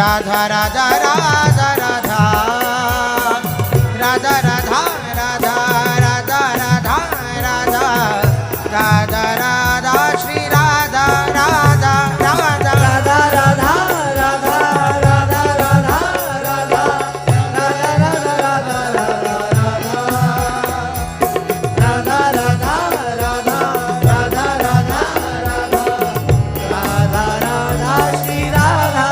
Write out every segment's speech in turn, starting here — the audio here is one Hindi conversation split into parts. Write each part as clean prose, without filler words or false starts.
Radha Radha Radha Radha Radha Radha Radha Radha Radha Radha Radha Radha Shri Radha Radha Radha Radha Radha Radha Radha Radha Radha Radha Radha Radha Radha Radha Radha Shri Radha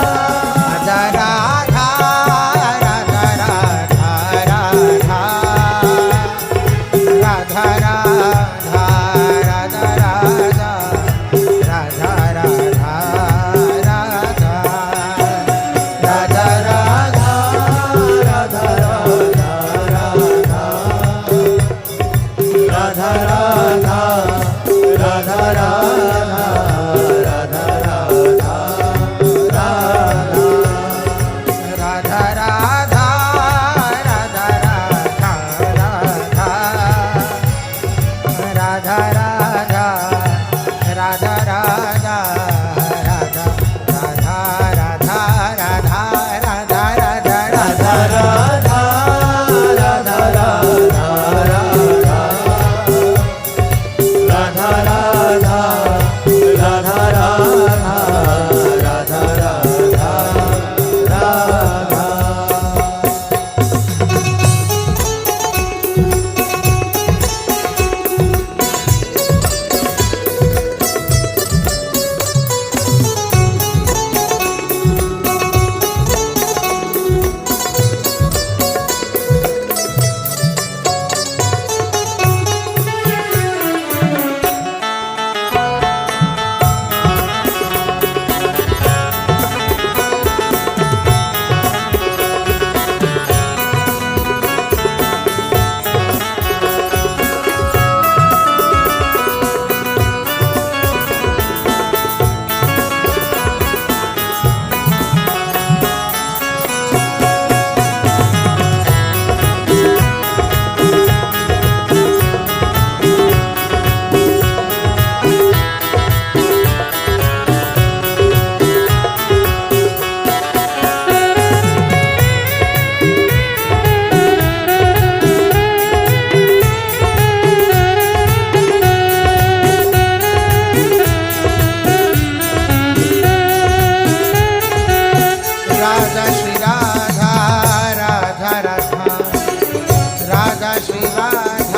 Shri Radha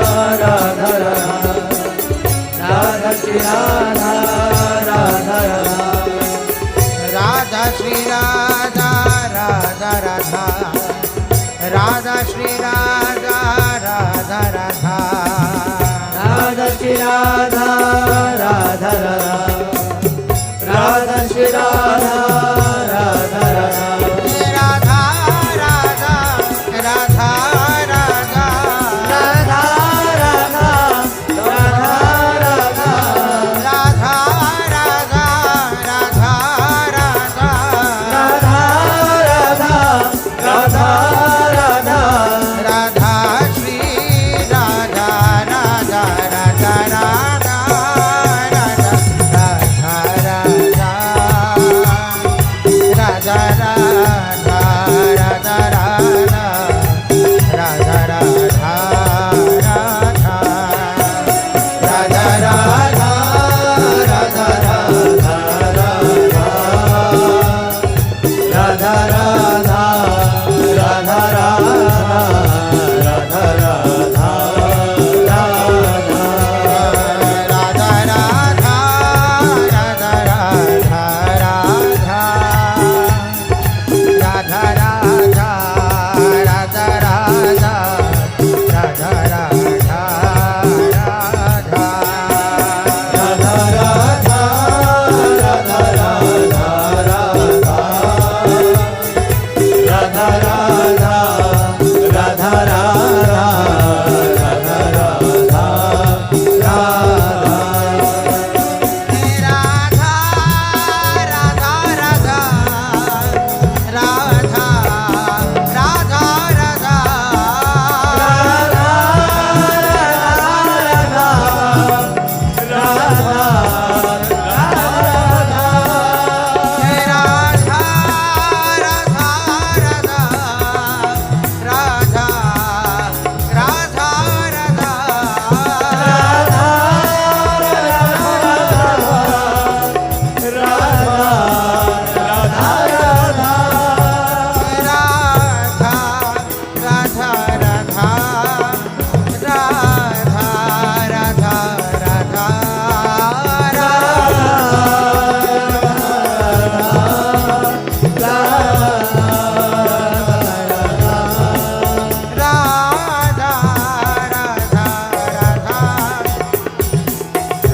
Radha Radha Radha Shri Radha Radha Radha Radha Shri Radha Radha Radha Radha Shri Radha Radha Radha Radha Shri Radha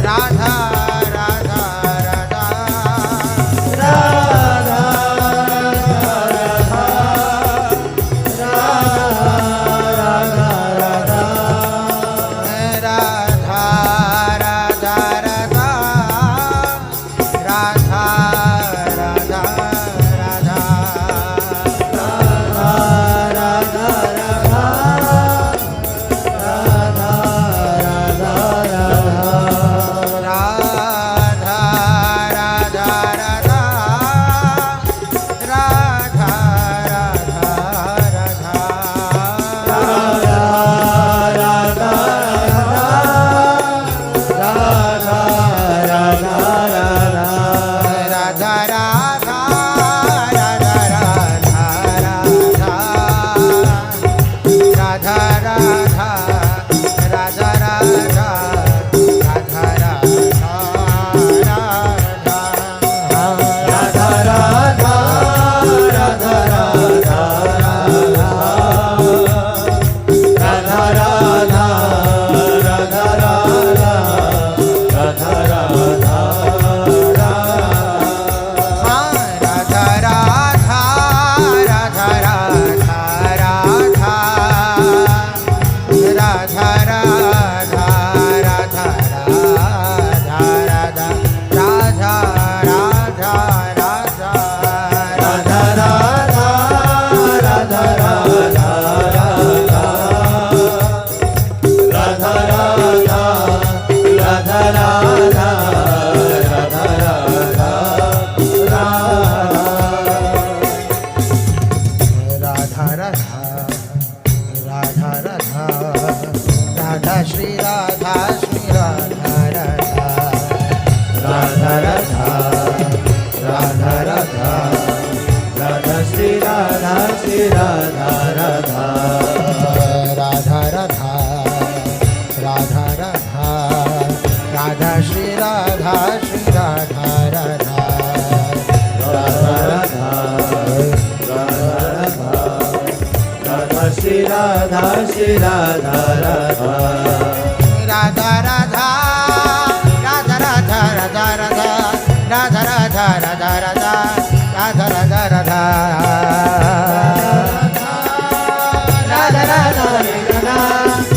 Radha Radha Radha Radha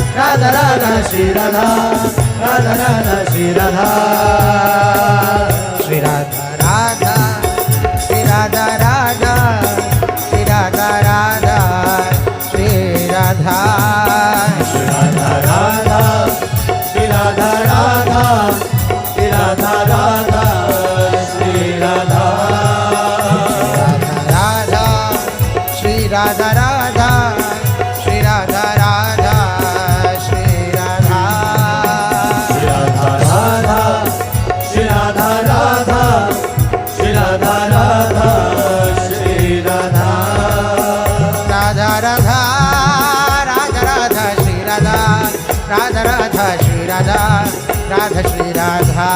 Shri Radha, Radha Radha, Shri Radha, Shri Radha Radha, Shri Radha Radha, Shri Radha Radha, Shri Radha, Shri Radha Radha, Shri Radha Radha, Shri Radha Radha, Shri Radha, Shri Radha Radha, Shri Radha Radha, Shri Radha. Shri Radha Radha, Shri Radha Radha, Shri Radha, Radha Radha, Radha Radha, Shri Radha, Radha Radha, Shri Radha, Radha Shri Radha,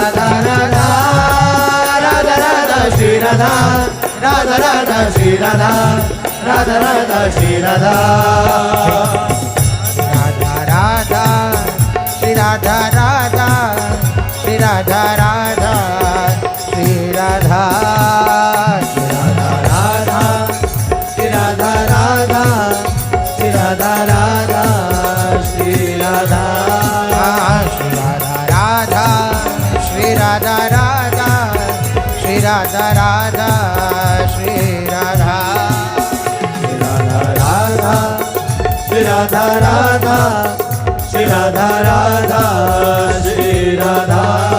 Radha Radha, Radha Radha, Shri Radha, Radha Radha, Shri Radha, Radha Radha, Shri Radha, Radha Radha, Shri Radha Radha, Shri Radha Radha, Shri Radha, Shri Radha Radha, Shri Radha Radha, Shri Radha Radha, Shri Radha, Shri Radha Radha, Shri Radha Radha, Shri Radha Radha, Shri Radha. Shri Radha Radha, Shri Radha Radha, Shri Radha.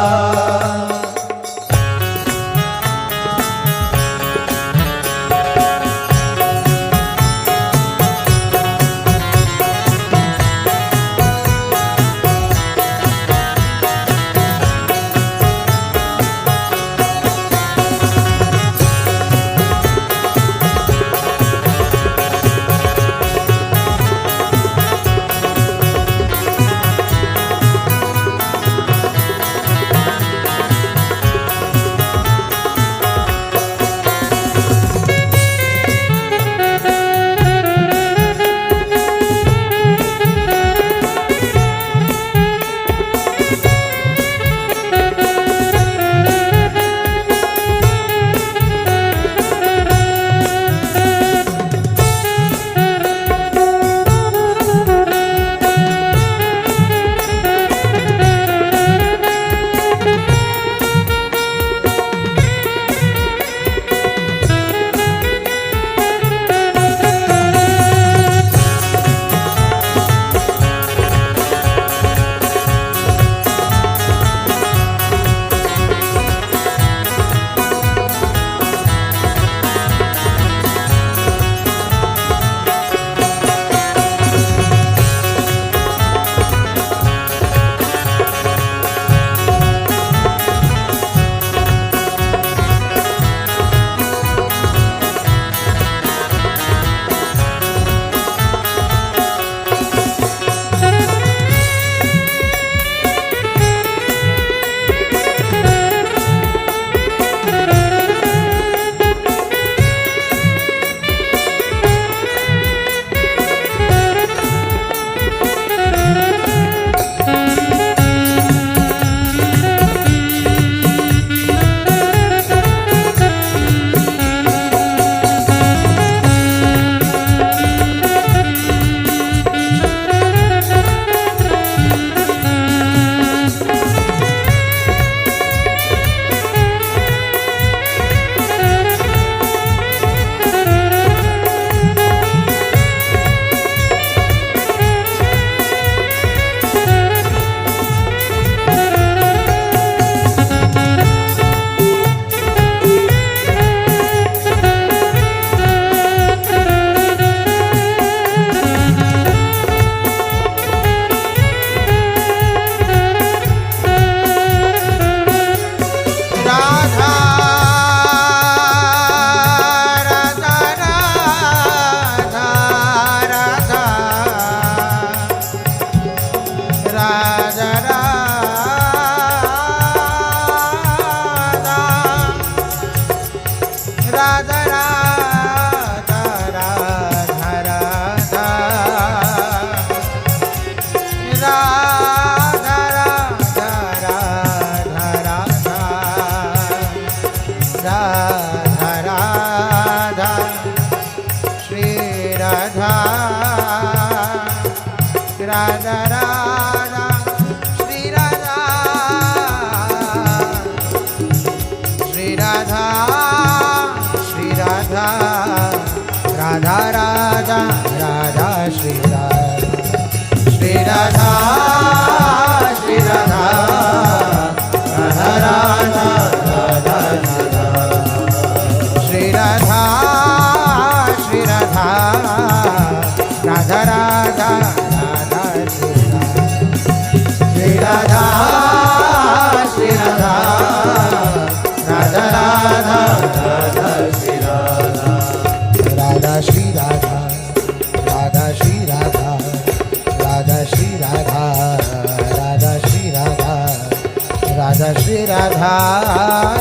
Radha Shri Radha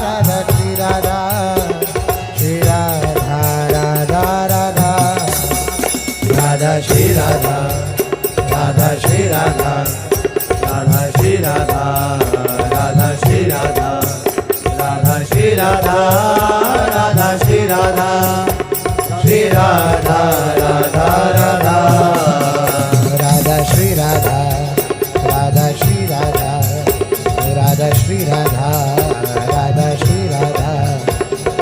Radha Shri Radha Shri Radha Radha Radha Radha Shri Radha Radha Shri Radha Radha Shri Radha Radha Shri Radha Radha Shri Radha Radha Shri Radha Shri Radha Radha Radha Radha Shri Radha Radha Shri Radha Radha Shri Radha Radha Shri Radha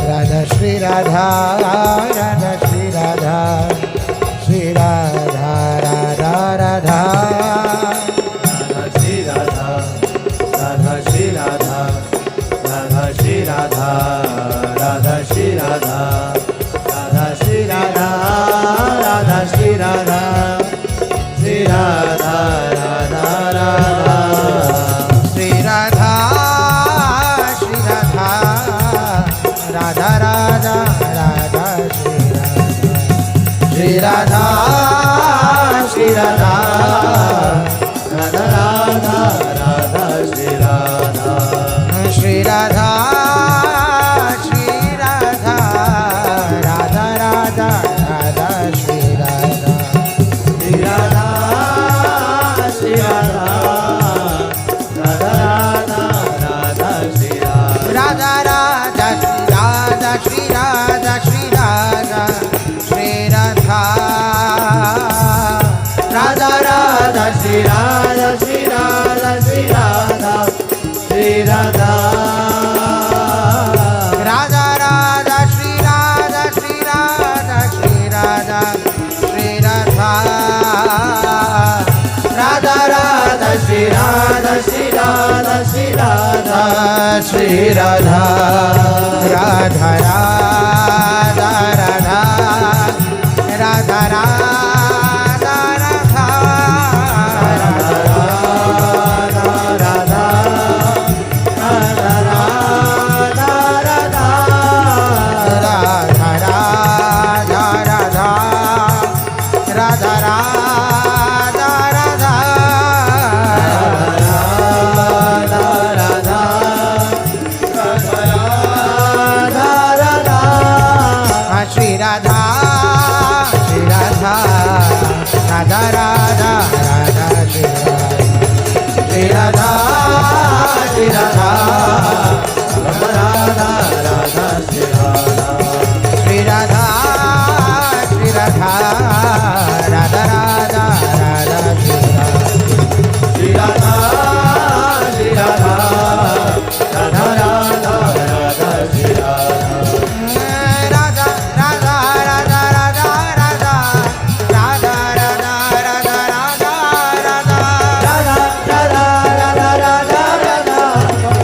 Radha Shri Radha Radha Shri Radha Shri Radha Radha Radha Shri Radha Radha Shri Radha Radha Shri Radha Radha Shri Radha Radha Shri Radha Radha Shri Radha Shri Radha Radha Radha Shri Radha Shri Radha Radha Radha Radha Shri Radha Shri Radha Radha Radha Radha Shri Radha Shri Radha Shri Radha Radha Radha Radha Shri Radha Shri Radha Shri Radha Radha Radha Radha Shri Radha Radha Radha Shri Radha Shri Radha Shri Radha Radha Radha Shri Radha Shri Radha Shri Radha Shri Radha Radha Radha Shri Radha Shri Radha Shri Radha Shri Radha Radha Radha Shri Radha Shri Radha Shri Radha Shri Radha Radha Radha Radha Radha Radha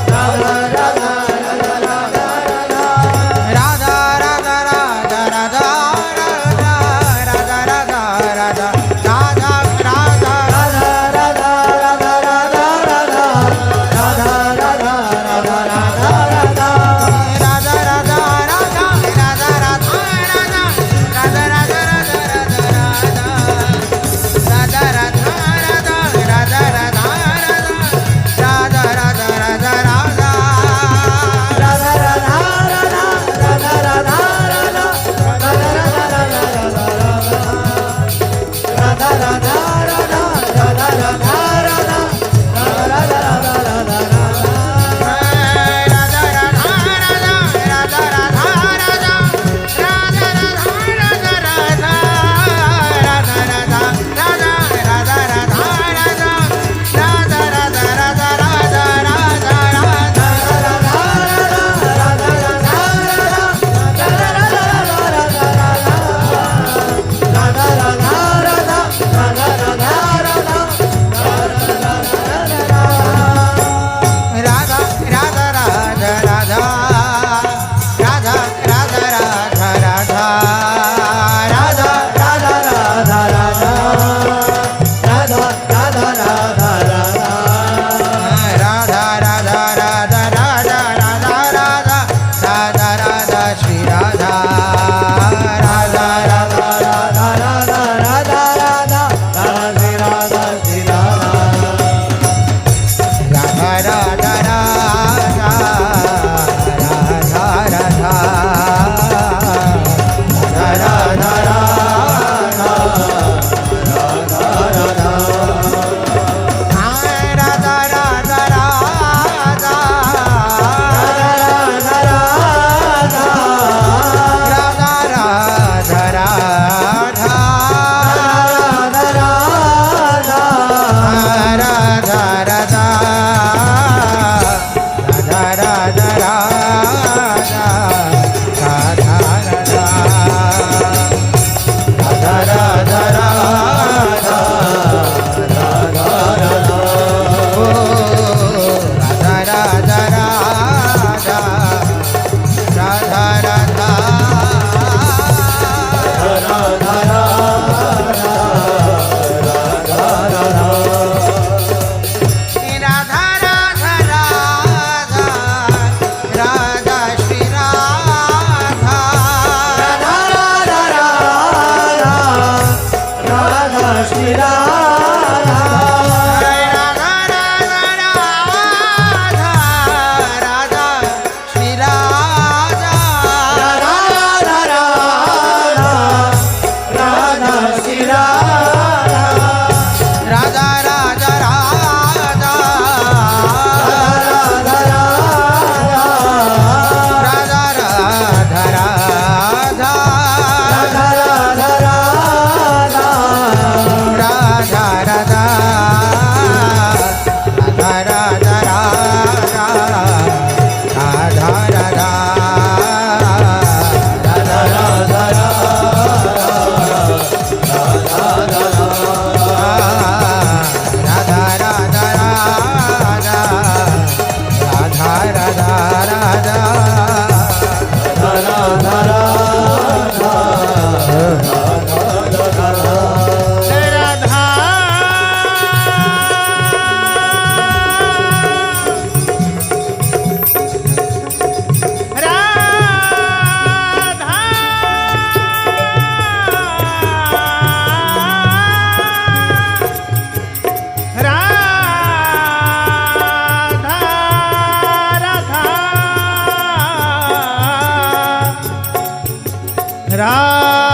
Radha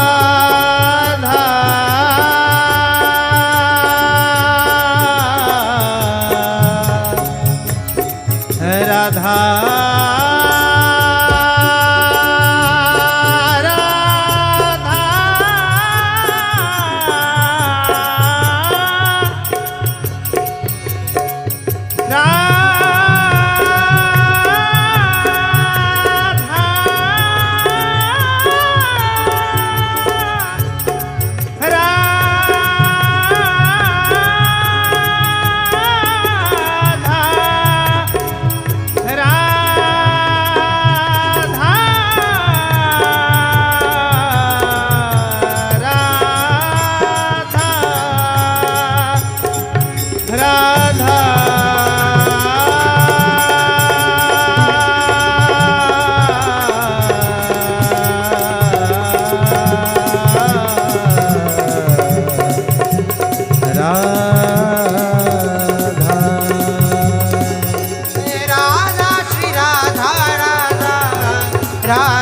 Radha Radha